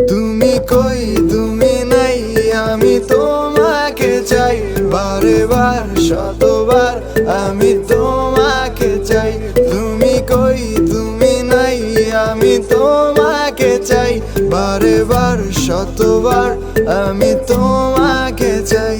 তুমি কই তুমি নাই, আমি তোমাকে চাই, বারে বার শতবার আমি তোমাকে চাই। তুমি কই তুমি নাই, আমি তোমাকে চাই, বারে বার শতবার আমি তোমাকে চাই।